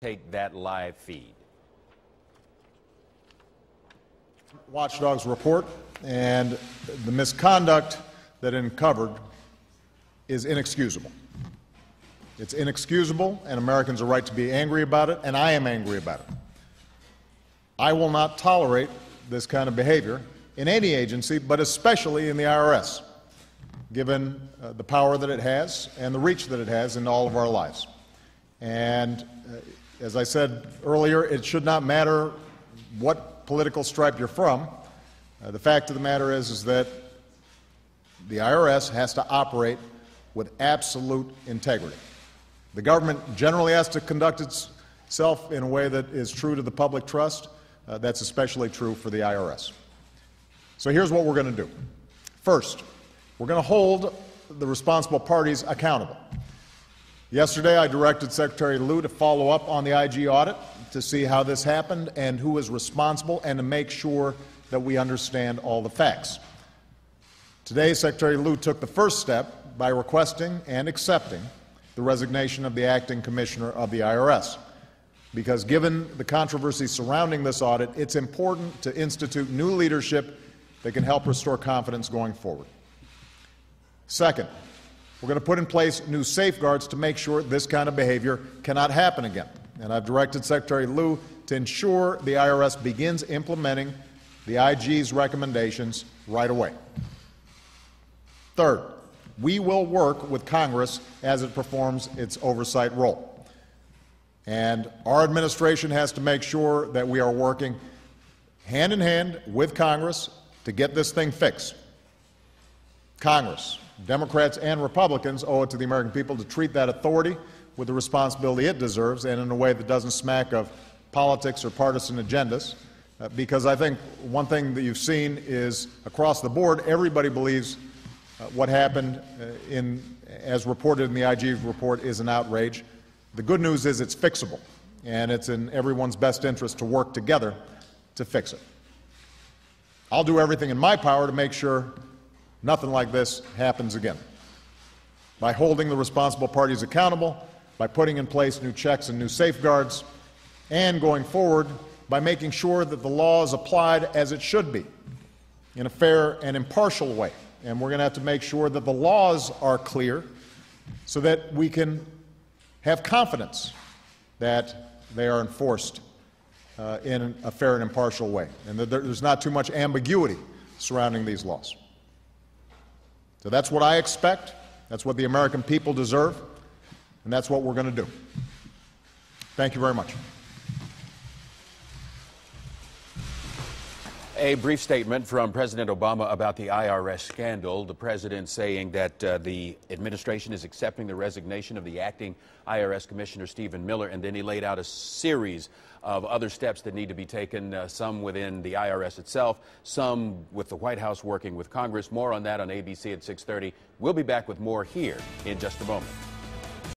Take that live feed. Watchdog's report, and the misconduct that it uncovered is inexcusable. It's inexcusable, and Americans are right to be angry about it, and I am angry about it. I will not tolerate this kind of behavior in any agency, but especially in the IRS, given the power that it has and the reach that it has in all of our lives. And as I said earlier, it should not matter what political stripe you're from. The fact of the matter is that the IRS has to operate with absolute integrity. The government generally has to conduct itself in a way that is true to the public trust. That's especially true for the IRS. So here's what we're going to do. First, we're going to hold the responsible parties accountable. Yesterday, I directed Secretary Lew to follow up on the IG audit to see how this happened and who is responsible, and to make sure that we understand all the facts. Today, Secretary Lew took the first step by requesting and accepting the resignation of the acting commissioner of the IRS, because given the controversy surrounding this audit, it's important to institute new leadership that can help restore confidence going forward. Second, we're going to put in place new safeguards to make sure this kind of behavior cannot happen again. And I've directed Secretary Lew to ensure the IRS begins implementing the IG's recommendations right away. Third, we will work with Congress as it performs its oversight role. And our administration has to make sure that we are working hand in hand with Congress to get this thing fixed. Congress, Democrats and Republicans, owe it to the American people to treat that authority with the responsibility it deserves, and in a way that doesn't smack of politics or partisan agendas. Because I think one thing that you've seen is, across the board, everybody believes what happened as reported in the IG report is an outrage. The good news is it's fixable, and it's in everyone's best interest to work together to fix it. I'll do everything in my power to make sure nothing like this happens again, by holding the responsible parties accountable, by putting in place new checks and new safeguards, and going forward by making sure that the law is applied as it should be, in a fair and impartial way. And we're going to have to make sure that the laws are clear so that we can have confidence that they are enforced in a fair and impartial way, and that there's not too much ambiguity surrounding these laws. So that's what I expect, that's what the American people deserve, and that's what we're going to do. Thank you very much. A brief statement from President Obama about the IRS scandal. The president saying that the administration is accepting the resignation of the acting IRS Commissioner Stephen Miller, and then he laid out a series of other steps that need to be taken, some within the IRS itself, some with the White House working with Congress. More on that on ABC at 6:30. We'll be back with more here in just a moment.